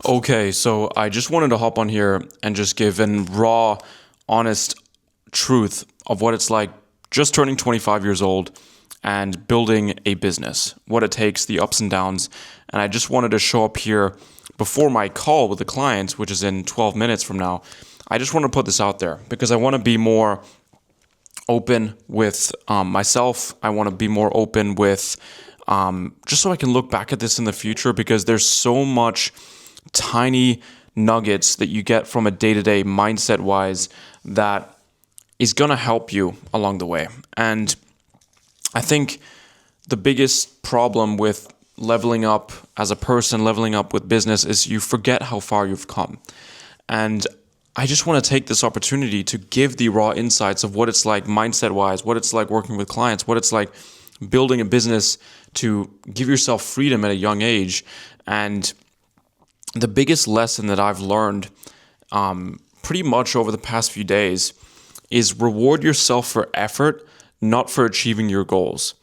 Okay, so I just wanted to hop on here and just give an raw, honest truth of what it's like just turning 25 years old and building a business, what it takes, the ups and downs. And I just wanted to show up here before my call with the clients, which is in 12 minutes from now. I just want to put this out there because I want to be more open with myself. I want to be more open with just so I can look back at this in the future, because there's so much tiny nuggets that you get from a day-to-day mindset wise that is going to help you along the way. And I think the biggest problem with leveling up as a person, leveling up with business, is you forget how far you've come. And I just want to take this opportunity to give the raw insights of what it's like mindset wise, what it's like working with clients, what it's like building a business to give yourself freedom at a young age. And the biggest lesson that I've learned pretty much over the past few days is reward yourself for effort, not for achieving your goals.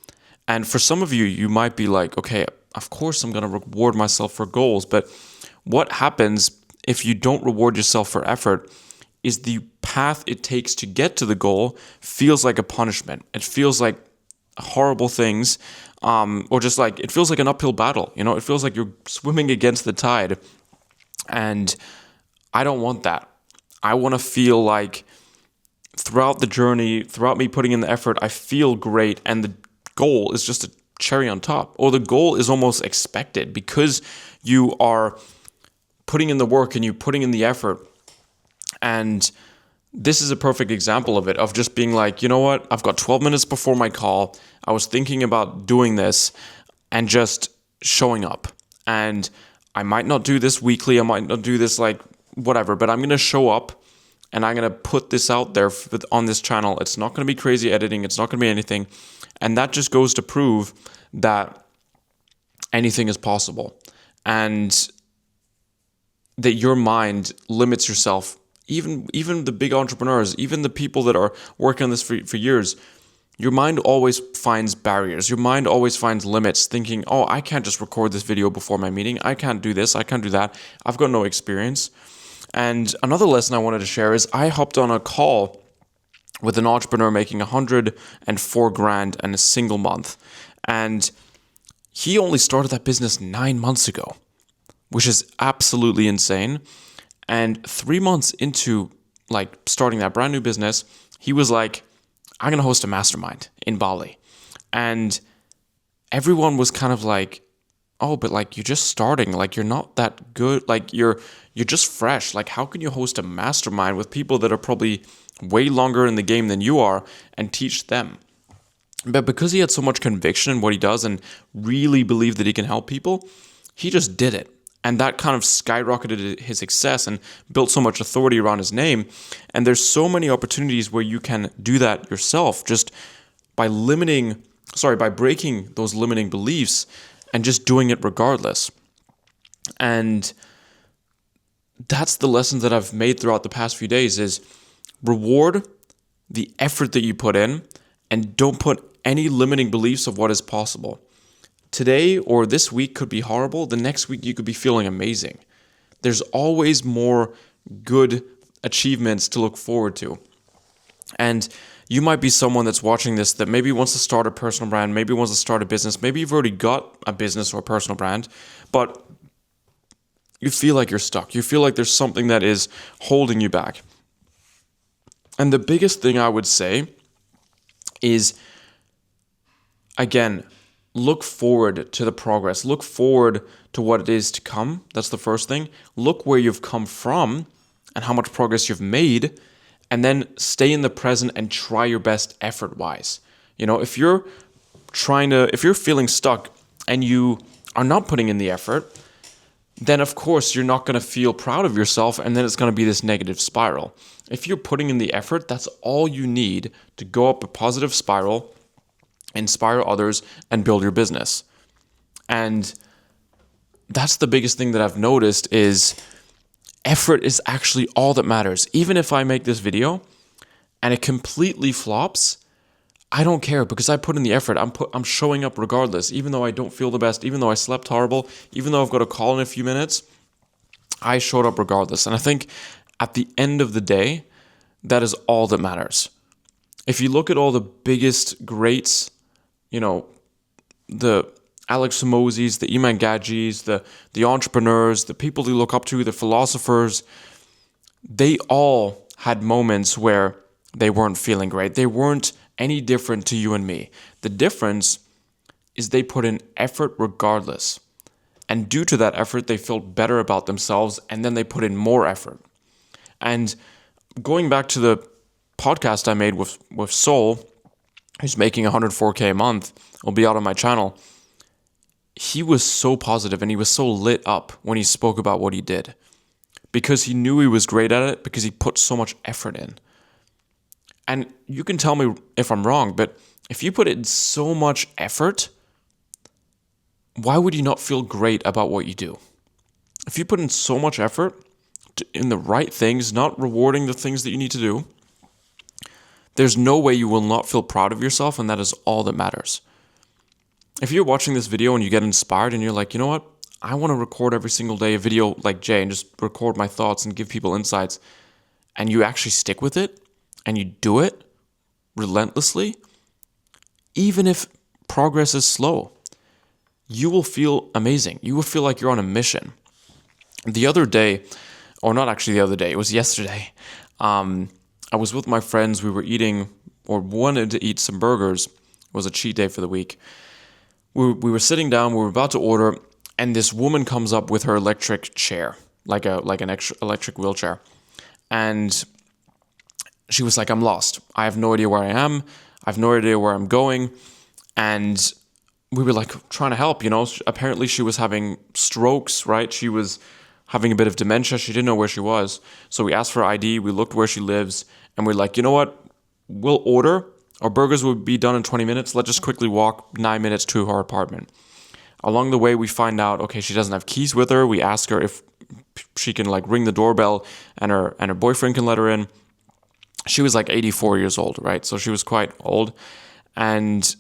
And for some of you, you might be like, okay, of course I'm going to reward myself for goals. But what happens if you don't reward yourself for effort is the path it takes to get to the goal feels like a punishment. It feels like horrible things, or just like it feels like an uphill battle. It feels like you're swimming against the tide. And I don't want that. I want to feel like throughout the journey, throughout me putting in the effort, I feel great. And the goal is just a cherry on top, or the goal is almost expected because you are putting in the work and you're putting in the effort. And this is a perfect example of it, of just being like, you know what? I've got 12 minutes before my call. I was thinking about doing this and just showing up. And I might not do this weekly. I might not do this like whatever, but I'm going to show up and I'm going to put this out there on this channel. It's not going to be crazy editing. It's not going to be anything. And that just goes to prove that anything is possible, and that your mind limits yourself. Even the big entrepreneurs, even the people that are working on this for years, your mind always finds barriers. Your mind always finds limits, thinking, oh, I can't just record this video before my meeting. I can't do this. I can't do that. I've got no experience. And another lesson I wanted to share is I hopped on a call with an entrepreneur making 104 grand in a single month. And he only started that business 9 months ago, which is absolutely insane. And 3 months into like starting that brand new business, he was like, I'm going to host a mastermind in Bali. And everyone was kind of like, oh, but like you're just starting, like you're not that good, like you're just fresh. Like how can you host a mastermind with people that are probably way longer in the game than you are and teach them? But because he had so much conviction in what he does and really believed that he can help people, he just did it. And that kind of skyrocketed his success and built so much authority around his name. And there's so many opportunities where you can do that yourself just by breaking those limiting beliefs and just doing it regardless. And that's the lesson that I've made throughout the past few days is reward the effort that you put in and don't put any limiting beliefs of what is possible. Today or this week could be horrible. The next week you could be feeling amazing. There's always more good achievements to look forward to. And you might be someone that's watching this that maybe wants to start a personal brand, maybe wants to start a business, maybe you've already got a business or a personal brand, but you feel like you're stuck. You feel like there's something that is holding you back. And the biggest thing I would say is, again, look forward to the progress. Look forward to what it is to come. That's the first thing. Look where you've come from and how much progress you've made, and then stay in the present and try your best effort-wise. If you're feeling stuck and you are not putting in the effort, then of course you're not going to feel proud of yourself, and then it's going to be this negative spiral. If you're putting in the effort, that's all you need to go up a positive spiral, inspire others, and build your business. And that's the biggest thing that I've noticed is effort is actually all that matters. Even if I make this video and it completely flops, I don't care because I put in the effort. I'm showing up regardless, even though I don't feel the best, even though I slept horrible, even though I've got a call in a few minutes. I showed up regardless. And I think at the end of the day, that is all that matters. If you look at all the biggest greats, the Alex Hormozi's, the Iman Gadzhis, the entrepreneurs, the people you look up to, the philosophers, they all had moments where they weren't feeling great. They weren't any different to you and me. The difference is they put in effort regardless. And due to that effort, they felt better about themselves, and then they put in more effort. And going back to the podcast I made with Sol, who's making 104K a month, will be out on my channel. He was so positive and he was so lit up when he spoke about what he did, because he knew he was great at it, because he put so much effort in. And you can tell me if I'm wrong, but if you put in so much effort, why would you not feel great about what you do? If you put in so much effort in the right things, not rewarding the things that you need to do, there's no way you will not feel proud of yourself, and that is all that matters. If you're watching this video and you get inspired and you're like, you know what? I want to record every single day a video like Jay and just record my thoughts and give people insights, and you actually stick with it and you do it relentlessly, even if progress is slow, you will feel amazing. You will feel like you're on a mission. The other day, or not actually the other day, it was yesterday, I was with my friends. We were eating, or wanted to eat some burgers. It was a cheat day for the week. We were sitting down, we were about to order, and this woman comes up with her electric chair, like an extra electric wheelchair. And she was like, I'm lost. I have no idea where I am. I have no idea where I'm going. And we were like trying to help, Apparently she was having strokes, right? She was having a bit of dementia. She didn't know where she was. So we asked for ID. We looked where she lives. And we're like, you know what? We'll order. Our burgers will be done in 20 minutes. Let's just quickly walk 9 minutes to her apartment. Along the way, we find out, okay, she doesn't have keys with her. We ask her if she can ring the doorbell and her boyfriend can let her in. She was 84 years old, right? So she was quite old. And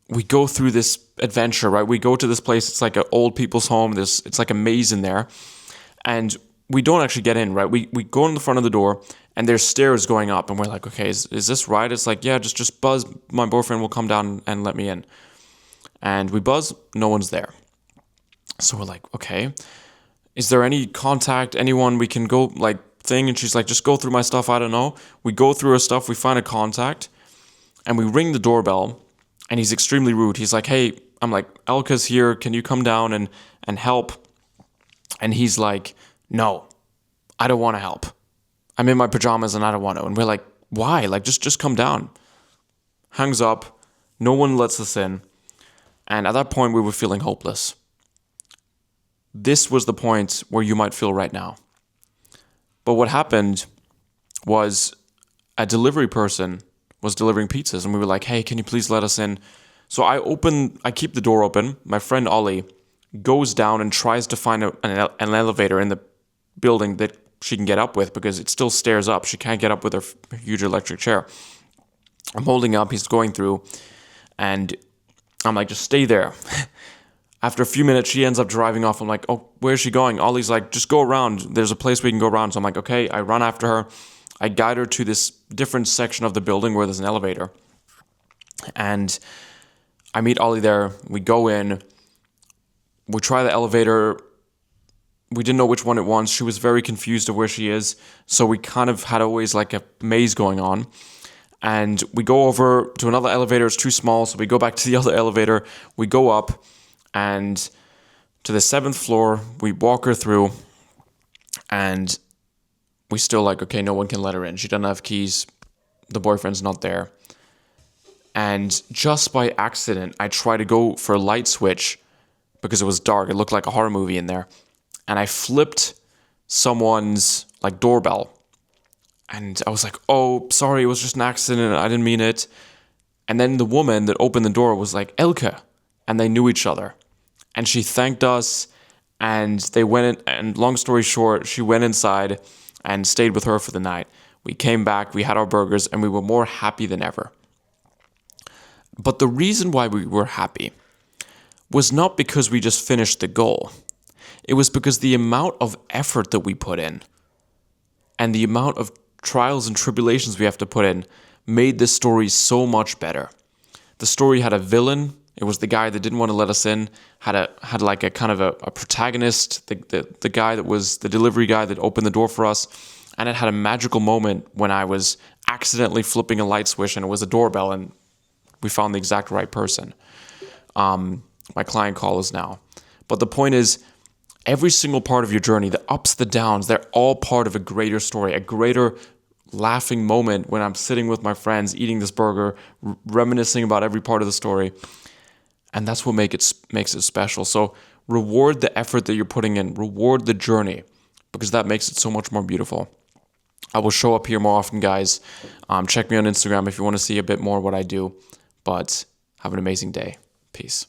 we go through this adventure, right? We go to this place. It's like an old people's home. It's like a maze in there. And we don't actually get in, right? We go in the front of the door, and there's stairs going up, and we're like, okay, is this right? It's like, yeah, just buzz. My boyfriend will come down and let me in. And we buzz, no one's there. So we're like, okay, is there any contact, anyone we can go, thing? And she's like, just go through my stuff, I don't know. We go through her stuff, we find a contact, and we ring the doorbell, and he's extremely rude. He's like, hey, I'm like, Elka's here, can you come down and help? And he's like, no, I don't want to help. I'm in my pajamas and I don't want to. And we're like, why? Just come down. Hangs up. No one lets us in. And at that point, we were feeling hopeless. This was the point where you might feel right now. But what happened was a delivery person was delivering pizzas, and we were like, hey, can you please let us in? So I keep the door open. My friend Ollie goes down and tries to find an elevator in the building that she can get up with, because it still stairs up. She can't get up with her huge electric chair. I'm holding up, he's going through, and I'm like, just stay there. After a few minutes, she ends up driving off. I'm like, oh, where's she going? Ollie's like, just go around. There's a place we can go around. So I'm like, okay, I run after her. I guide her to this different section of the building where there's an elevator. And I meet Ollie there. We go in. We try the elevator. We didn't know which one it was. She was very confused of where she is. So we kind of had always a maze going on. And we go over to another elevator. It's too small. So we go back to the other elevator. We go up and to the 7th floor. We walk her through. And we still okay, no one can let her in. She doesn't have keys. The boyfriend's not there. And just by accident, I try to go for a light switch because it was dark. It looked like a horror movie in there. And I flipped someone's doorbell. And I was like, oh, sorry, it was just an accident. I didn't mean it. And then the woman that opened the door was like, Elka. And they knew each other. And she thanked us. And they went in, and long story short, she went inside and stayed with her for the night. We came back, we had our burgers, and we were more happy than ever. But the reason why we were happy was not because we just finished the goal. It was because the amount of effort that we put in and the amount of trials and tribulations we have to put in made this story so much better. The story had a villain. It was the guy that didn't want to let us in, had like a kind of a protagonist, the guy that was the delivery guy that opened the door for us. And it had a magical moment when I was accidentally flipping a light switch and it was a doorbell and we found the exact right person. My client call is now. But the point is, every single part of your journey, the ups, the downs, they're all part of a greater story, a greater laughing moment when I'm sitting with my friends, eating this burger, reminiscing about every part of the story. And that's what makes it special. So reward the effort that you're putting in, reward the journey, because that makes it so much more beautiful. I will show up here more often, guys. Check me on Instagram if you want to see a bit more of what I do. But have an amazing day. Peace.